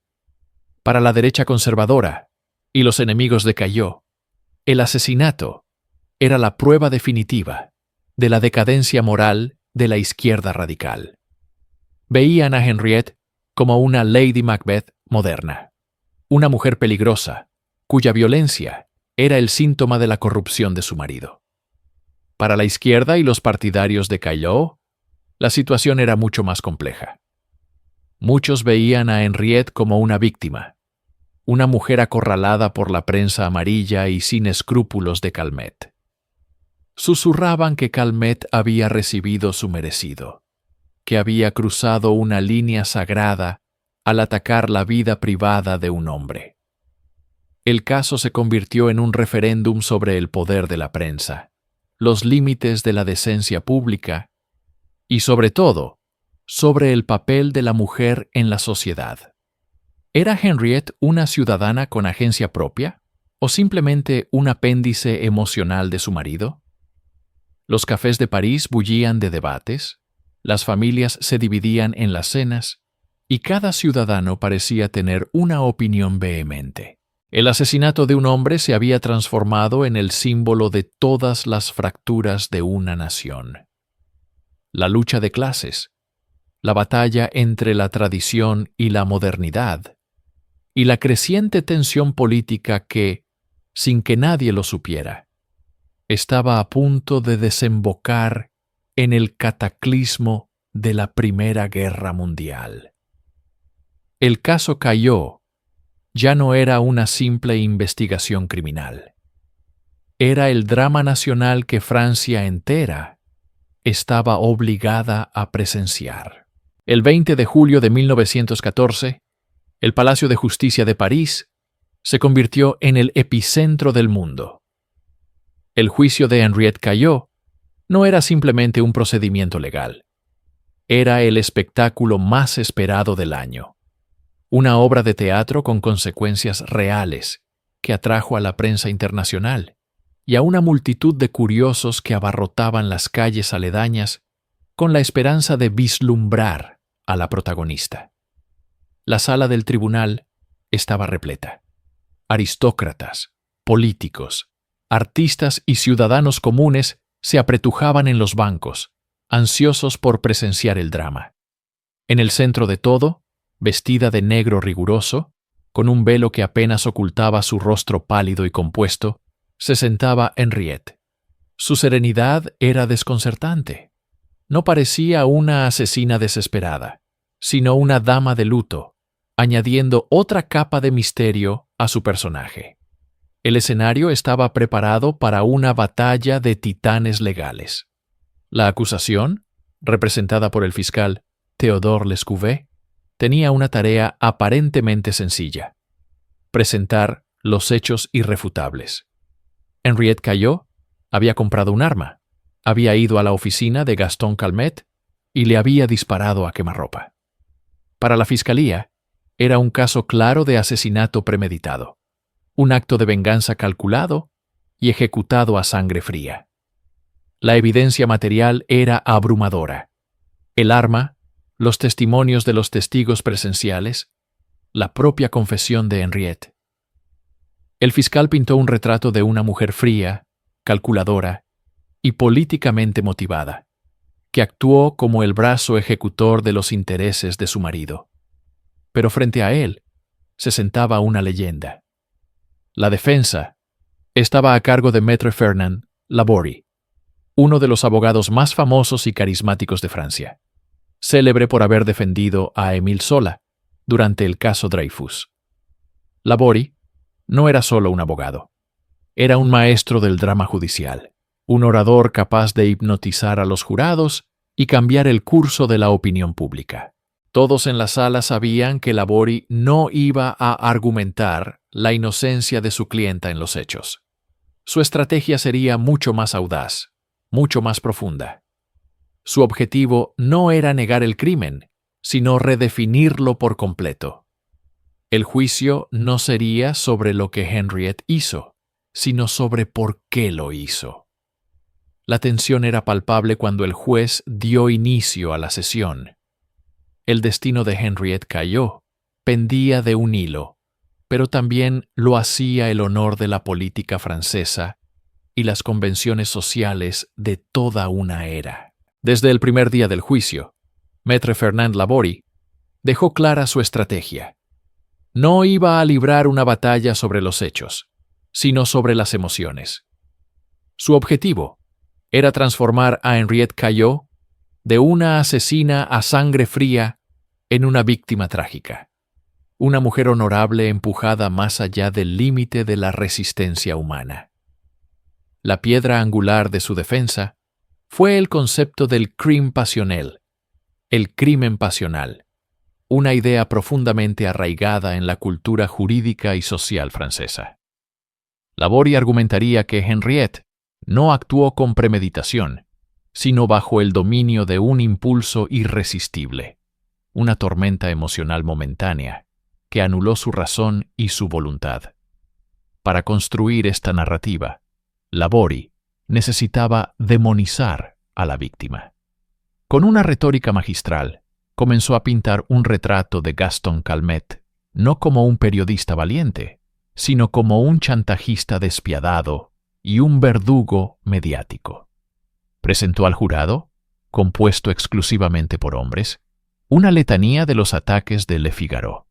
Para la derecha conservadora y los enemigos de Caillaux, el asesinato era la prueba definitiva de la decadencia moral de la izquierda radical. Veían a Henriette como una Lady Macbeth moderna, una mujer peligrosa, cuya violencia era el síntoma de la corrupción de su marido. Para la izquierda y los partidarios de Caillaux, la situación era mucho más compleja. Muchos veían a Henriette como una víctima, una mujer acorralada por la prensa amarilla y sin escrúpulos de Calmet. Susurraban que Calmet había recibido su merecido, que había cruzado una línea sagrada al atacar la vida privada de un hombre. El caso se convirtió en un referéndum sobre el poder de la prensa, los límites de la decencia pública y, sobre todo, sobre el papel de la mujer en la sociedad. ¿Era Henriette una ciudadana con agencia propia o simplemente un apéndice emocional de su marido? Los cafés de París bullían de debates, las familias se dividían en las cenas y cada ciudadano parecía tener una opinión vehemente. El asesinato de un hombre se había transformado en el símbolo de todas las fracturas de una nación. La lucha de clases, la batalla entre la tradición y la modernidad, y la creciente tensión política que, sin que nadie lo supiera, estaba a punto de desembocar en el cataclismo de la Primera Guerra Mundial. El caso Caillaux ya no era una simple investigación criminal. Era el drama nacional que Francia entera estaba obligada a presenciar. El 20 de julio de 1914, el Palacio de Justicia de París se convirtió en el epicentro del mundo. El juicio de Henriette Caillaux no era simplemente un procedimiento legal. Era el espectáculo más esperado del año. Una obra de teatro con consecuencias reales que atrajo a la prensa internacional y a una multitud de curiosos que abarrotaban las calles aledañas con la esperanza de vislumbrar a la protagonista. La sala del tribunal estaba repleta. Aristócratas, políticos, artistas y ciudadanos comunes se apretujaban en los bancos, ansiosos por presenciar el drama. En el centro de todo, vestida de negro riguroso, con un velo que apenas ocultaba su rostro pálido y compuesto, se sentaba Henriette, Su serenidad era desconcertante. No parecía una asesina desesperada, sino una dama de luto, añadiendo otra capa de misterio a su personaje. El escenario estaba preparado para una batalla de titanes legales. La acusación, representada por el fiscal Théodore Lescouvet, tenía una tarea aparentemente sencilla: presentar los hechos irrefutables. Henriette Caillaux había comprado un arma, había ido a la oficina de Gaston Calmet y le había disparado a quemarropa. Para la fiscalía, era un caso claro de asesinato premeditado, un acto de venganza calculado y ejecutado a sangre fría. La evidencia material era abrumadora: el arma, los testimonios de los testigos presenciales, la propia confesión de Henriette. El fiscal pintó un retrato de una mujer fría, calculadora y políticamente motivada, que actuó como el brazo ejecutor de los intereses de su marido. Pero frente a él se sentaba una leyenda. La defensa estaba a cargo de Maître Fernand Laborie, uno de los abogados más famosos y carismáticos de Francia, célebre por haber defendido a Émile Zola durante el caso Dreyfus. Laborie no era solo un abogado, era un maestro del drama judicial, un orador capaz de hipnotizar a los jurados y cambiar el curso de la opinión pública. Todos en la sala sabían que Laborie no iba a argumentar la inocencia de su clienta en los hechos. Su estrategia sería mucho más audaz, mucho más profunda. Su objetivo no era negar el crimen, sino redefinirlo por completo. El juicio no sería sobre lo que Henriette hizo, sino sobre por qué lo hizo. La tensión era palpable cuando el juez dio inicio a la sesión. El destino de Henriette Caillaux pendía de un hilo, pero también lo hacía el honor de la política francesa y las convenciones sociales de toda una era. Desde el primer día del juicio, Maître Fernand Laborie dejó clara su estrategia. No iba a librar una batalla sobre los hechos, sino sobre las emociones. Su objetivo era transformar a Henriette Caillaux de una asesina a sangre fría en una víctima trágica, una mujer honorable empujada más allá del límite de la resistencia humana. La piedra angular de su defensa fue el concepto del crime passionnel, el crimen pasional, una idea profundamente arraigada en la cultura jurídica y social francesa. Laborie argumentaría que Henriette no actuó con premeditación, sino bajo el dominio de un impulso irresistible, una tormenta emocional momentánea que anuló su razón y su voluntad. Para construir esta narrativa, Laborie necesitaba demonizar a la víctima. Con una retórica magistral, comenzó a pintar un retrato de Gaston Calmet, no como un periodista valiente, sino como un chantajista despiadado y un verdugo mediático. Presentó al jurado, compuesto exclusivamente por hombres, una letanía de los ataques de Le Figaro.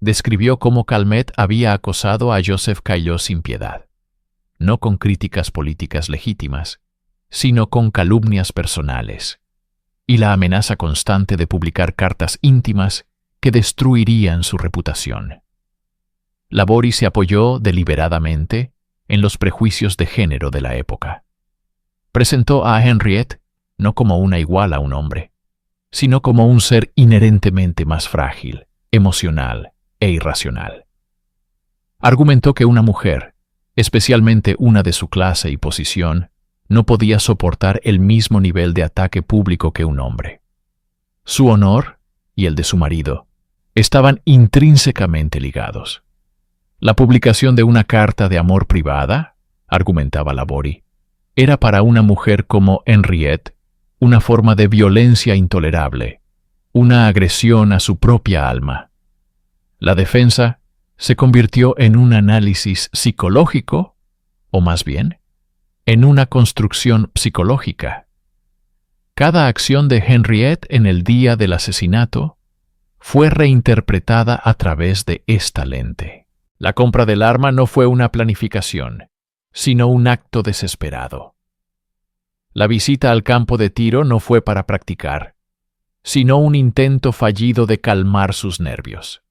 Describió cómo Calmet había acosado a Joseph Caillaux sin piedad, no con críticas políticas legítimas, sino con calumnias personales, y la amenaza constante de publicar cartas íntimas que destruirían su reputación. Laborie se apoyó deliberadamente en los prejuicios de género de la época. Presentó a Henriette no como una igual a un hombre, sino como un ser inherentemente más frágil, emocional e irracional. Argumentó que una mujer, especialmente una de su clase y posición, no podía soportar el mismo nivel de ataque público que un hombre. Su honor y el de su marido estaban intrínsecamente ligados. La publicación de una carta de amor privada, argumentaba Laborie, era para una mujer como Henriette una forma de violencia intolerable, una agresión a su propia alma. La defensa se convirtió en un análisis psicológico, o más bien, en una construcción psicológica. Cada acción de Henriette en el día del asesinato fue reinterpretada a través de esta lente. La compra del arma no fue una planificación, sino un acto desesperado. La visita al campo de tiro no fue para practicar, sino un intento fallido de calmar sus nervios.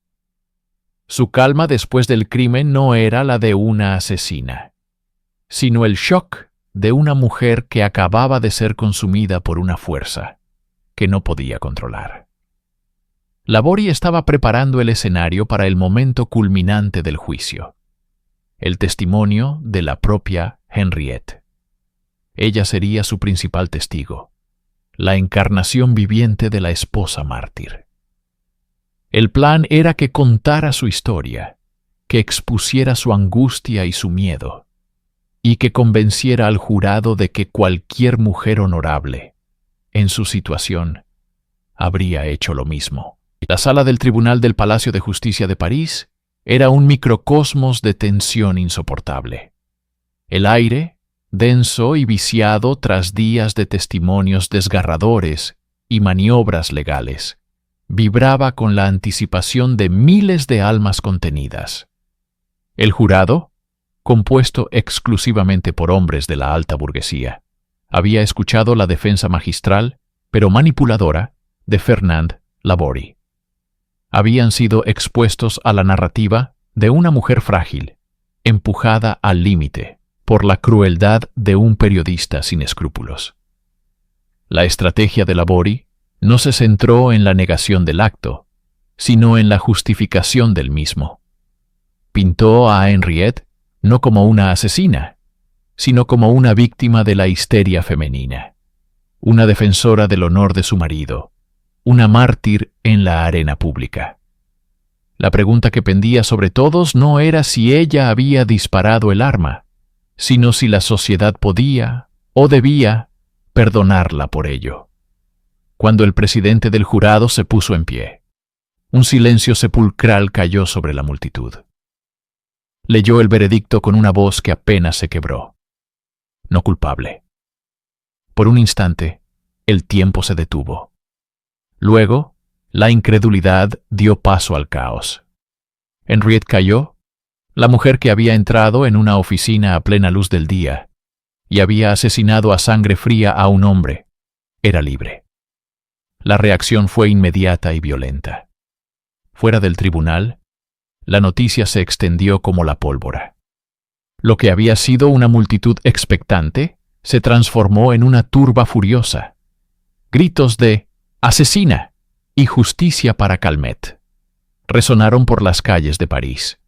Su calma después del crimen no era la de una asesina, sino el shock de una mujer que acababa de ser consumida por una fuerza que no podía controlar. Labori estaba preparando el escenario para el momento culminante del juicio, el testimonio de la propia Henriette. Ella sería su principal testigo, la encarnación viviente de la esposa mártir. El plan era que contara su historia, que expusiera su angustia y su miedo, y que convenciera al jurado de que cualquier mujer honorable, en su situación, habría hecho lo mismo. La sala del Tribunal del Palacio de Justicia de París era un microcosmos de tensión insoportable. El aire, denso y viciado tras días de testimonios desgarradores y maniobras legales, vibraba con la anticipación de miles de almas contenidas. El jurado, compuesto exclusivamente por hombres de la alta burguesía, había escuchado la defensa magistral, pero manipuladora, de Fernand Labori. Habían sido expuestos a la narrativa de una mujer frágil, empujada al límite por la crueldad de un periodista sin escrúpulos. La estrategia de Labori no se centró en la negación del acto, sino en la justificación del mismo. Pintó a Henriette no como una asesina, sino como una víctima de la histeria femenina, una defensora del honor de su marido, una mártir en la arena pública. La pregunta que pendía sobre todos no era si ella había disparado el arma, sino si la sociedad podía o debía perdonarla por ello. Cuando el presidente del jurado se puso en pie, un silencio sepulcral cayó sobre la multitud. Leyó el veredicto con una voz que apenas se quebró. No culpable. Por un instante, el tiempo se detuvo. Luego, la incredulidad dio paso al caos. Henriette cayó, la mujer que había entrado en una oficina a plena luz del día y había asesinado a sangre fría a un hombre, era libre. La reacción fue inmediata y violenta. Fuera del tribunal, la noticia se extendió como la pólvora. Lo que había sido una multitud expectante se transformó en una turba furiosa. Gritos de «¡Asesina!» y «Justicia para Calmet» resonaron por las calles de París.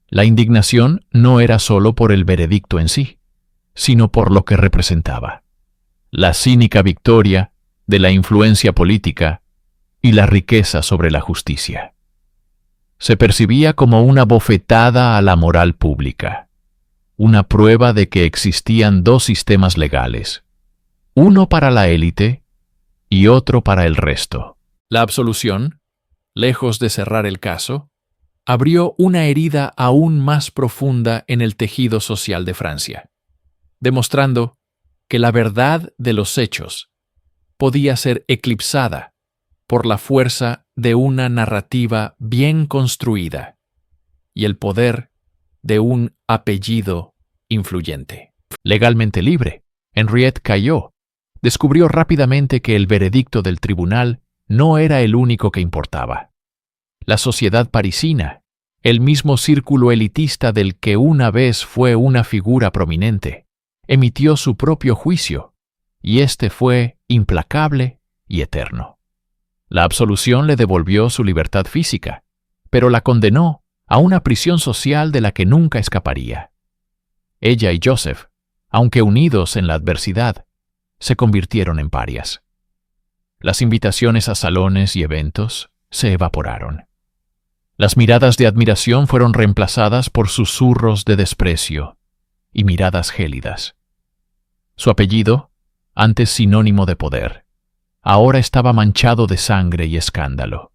La indignación no era solo por el veredicto en sí, sino por lo que representaba: la cínica victoria de la influencia política y la riqueza sobre la justicia. Se percibía como una bofetada a la moral pública, una prueba de que existían dos sistemas legales, uno para la élite y otro para el resto. La absolución, lejos de cerrar el caso, abrió una herida aún más profunda en el tejido social de Francia, demostrando que la verdad de los hechos podía ser eclipsada por la fuerza de una narrativa bien construida y el poder de un apellido influyente. Legalmente libre, Henriette cayó. Descubrió rápidamente que el veredicto del tribunal no era el único que importaba. La sociedad parisina, el mismo círculo elitista del que una vez fue una figura prominente, emitió su propio juicio, y este fue implacable y eterno. La absolución le devolvió su libertad física, pero la condenó a una prisión social de la que nunca escaparía. Ella y Joseph, aunque unidos en la adversidad, se convirtieron en parias. Las invitaciones a salones y eventos se evaporaron. Las miradas de admiración fueron reemplazadas por susurros de desprecio y miradas gélidas. Su apellido, antes sinónimo de poder, ahora estaba manchado de sangre y escándalo.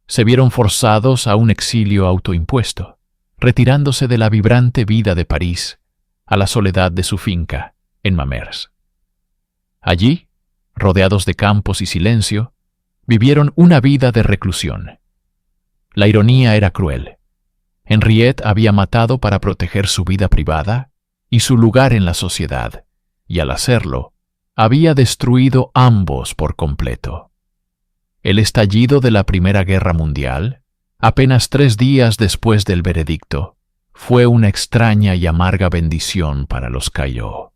Se vieron forzados a un exilio autoimpuesto, retirándose de la vibrante vida de París a la soledad de su finca en Mamers. Allí, rodeados de campos y silencio, vivieron una vida de reclusión. La ironía era cruel. Henriette había matado para proteger su vida privada y su lugar en la sociedad, y al hacerlo, había destruido ambos por completo. El estallido de la Primera Guerra Mundial, apenas 3 días después del veredicto, fue una extraña y amarga bendición para los Caillaux.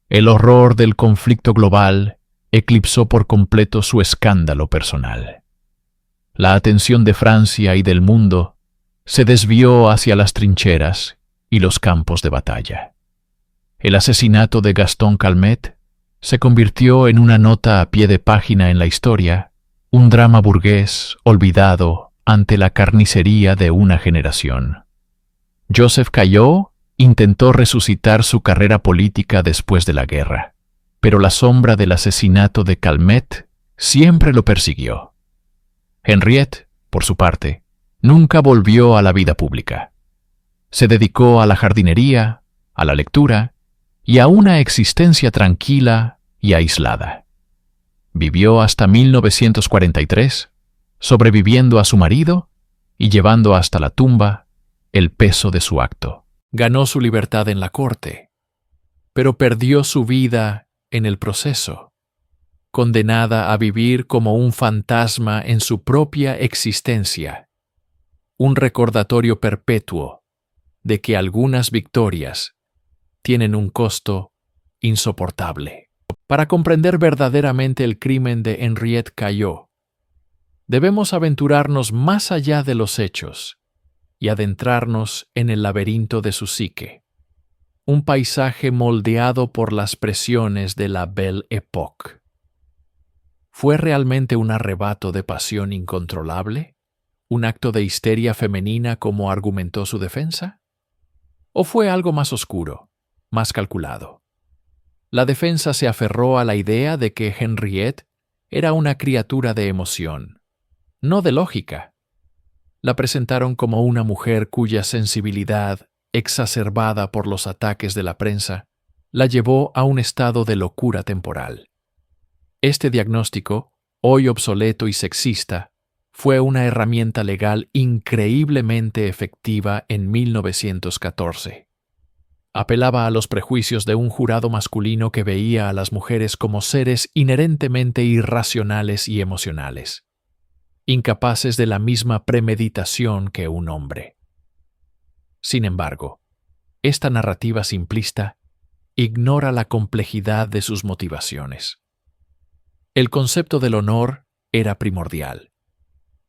El horror del conflicto global eclipsó por completo su escándalo personal. La atención de Francia y del mundo se desvió hacia las trincheras y los campos de batalla. El asesinato de Gaston Calmet se convirtió en una nota a pie de página en la historia, un drama burgués olvidado ante la carnicería de una generación. Joseph Caillaux intentó resucitar su carrera política después de la guerra, pero la sombra del asesinato de Calmet siempre lo persiguió. Henriette, por su parte, nunca volvió a la vida pública. Se dedicó a la jardinería, a la lectura y a una existencia tranquila y aislada. Vivió hasta 1943, sobreviviendo a su marido y llevando hasta la tumba el peso de su acto. Ganó su libertad en la corte, pero perdió su vida en el proceso, condenada a vivir como un fantasma en su propia existencia, un recordatorio perpetuo de que algunas victorias tienen un costo insoportable. Para comprender verdaderamente el crimen de Henriette Caillaux, debemos aventurarnos más allá de los hechos y adentrarnos en el laberinto de su psique, un paisaje moldeado por las presiones de la Belle Époque. ¿Fue realmente un arrebato de pasión incontrolable? ¿Un acto de histeria femenina como argumentó su defensa? ¿O fue algo más oscuro, más calculado? La defensa se aferró a la idea de que Henriette era una criatura de emoción, no de lógica. La presentaron como una mujer cuya sensibilidad, exacerbada por los ataques de la prensa, la llevó a un estado de locura temporal. Este diagnóstico, hoy obsoleto y sexista, fue una herramienta legal increíblemente efectiva en 1914. Apelaba a los prejuicios de un jurado masculino que veía a las mujeres como seres inherentemente irracionales y emocionales, incapaces de la misma premeditación que un hombre. Sin embargo, esta narrativa simplista ignora la complejidad de sus motivaciones. El concepto del honor era primordial.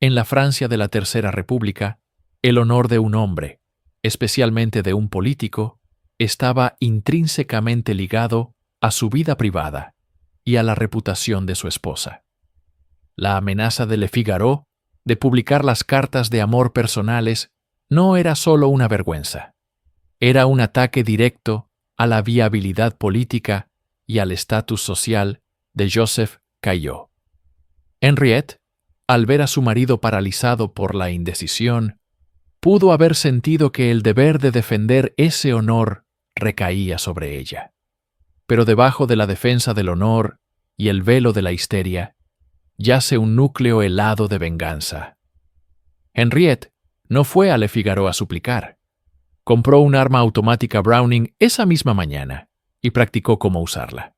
En la Francia de la Tercera República, el honor de un hombre, especialmente de un político, estaba intrínsecamente ligado a su vida privada y a la reputación de su esposa. La amenaza de Le Figaro de publicar las cartas de amor personales no era solo una vergüenza, era un ataque directo a la viabilidad política y al estatus social de Joseph Caillaux. Henriette, al ver a su marido paralizado por la indecisión, pudo haber sentido que el deber de defender ese honor recaía sobre ella. Pero debajo de la defensa del honor y el velo de la histeria, yace un núcleo helado de venganza. Henriette no fue a Le Figaro a suplicar. Compró un arma automática Browning esa misma mañana y practicó cómo usarla.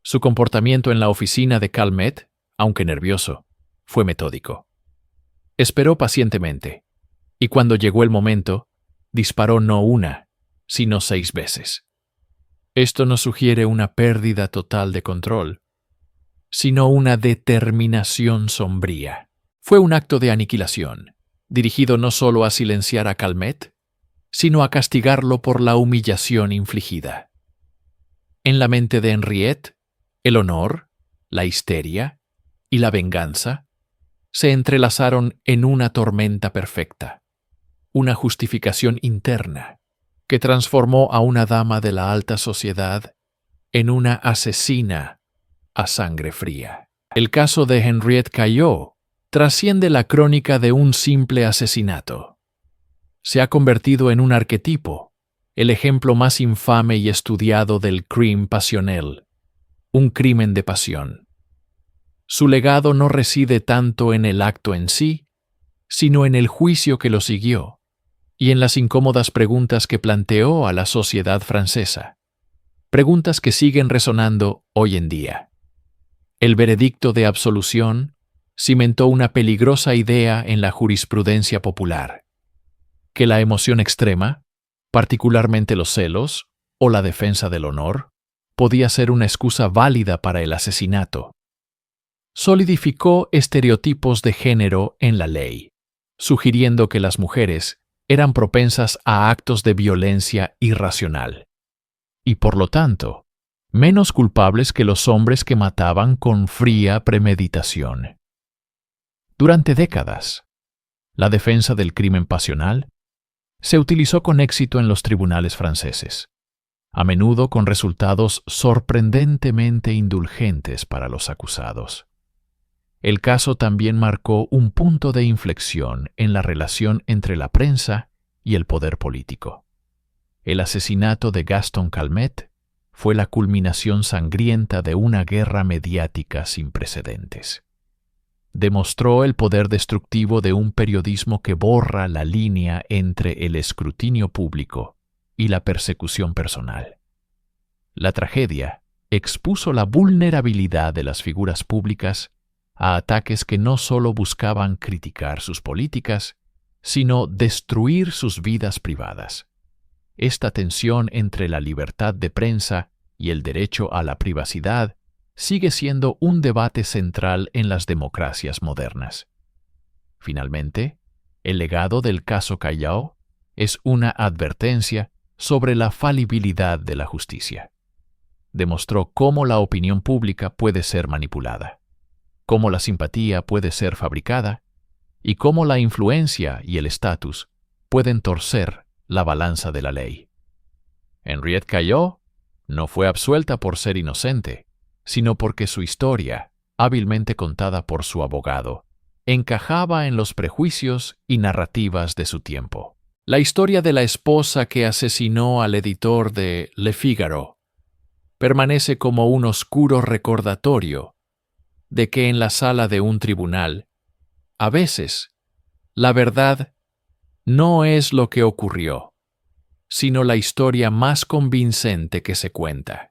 Su comportamiento en la oficina de Calmet, aunque nervioso, fue metódico. Esperó pacientemente, y cuando llegó el momento, disparó no una, sino 6 veces. Esto no sugiere una pérdida total de control, sino una determinación sombría. Fue un acto de aniquilación, dirigido no solo a silenciar a Calmet, sino a castigarlo por la humillación infligida. En la mente de Henriette, el honor, la histeria y la venganza se entrelazaron en una tormenta perfecta, una justificación interna que transformó a una dama de la alta sociedad en una asesina a sangre fría. El caso de Henriette Caillaux trasciende la crónica de un simple asesinato. Se ha convertido en un arquetipo, el ejemplo más infame y estudiado del crime passionnel, un crimen de pasión. Su legado no reside tanto en el acto en sí, sino en el juicio que lo siguió y en las incómodas preguntas que planteó a la sociedad francesa. Preguntas que siguen resonando hoy en día. El veredicto de absolución cimentó una peligrosa idea en la jurisprudencia popular, que la emoción extrema, particularmente los celos o la defensa del honor, podía ser una excusa válida para el asesinato. Solidificó estereotipos de género en la ley, sugiriendo que las mujeres eran propensas a actos de violencia irracional, y por lo tanto, menos culpables que los hombres que mataban con fría premeditación. Durante décadas, la defensa del crimen pasional se utilizó con éxito en los tribunales franceses, a menudo con resultados sorprendentemente indulgentes para los acusados. El caso también marcó un punto de inflexión en la relación entre la prensa y el poder político. El asesinato de Gaston Calmet fue la culminación sangrienta de una guerra mediática sin precedentes. Demostró el poder destructivo de un periodismo que borra la línea entre el escrutinio público y la persecución personal. La tragedia expuso la vulnerabilidad de las figuras públicas a ataques que no solo buscaban criticar sus políticas, sino destruir sus vidas privadas. Esta tensión entre la libertad de prensa y el derecho a la privacidad sigue siendo un debate central en las democracias modernas. Finalmente, el legado del caso Callao es una advertencia sobre la falibilidad de la justicia. Demostró cómo la opinión pública puede ser manipulada, cómo la simpatía puede ser fabricada y cómo la influencia y el estatus pueden torcer la balanza de la ley. Henriette Callot no fue absuelta por ser inocente, sino porque su historia, hábilmente contada por su abogado, encajaba en los prejuicios y narrativas de su tiempo. La historia de la esposa que asesinó al editor de Le Figaro permanece como un oscuro recordatorio de que en la sala de un tribunal, a veces, la verdad no es lo que ocurrió, sino la historia más convincente que se cuenta.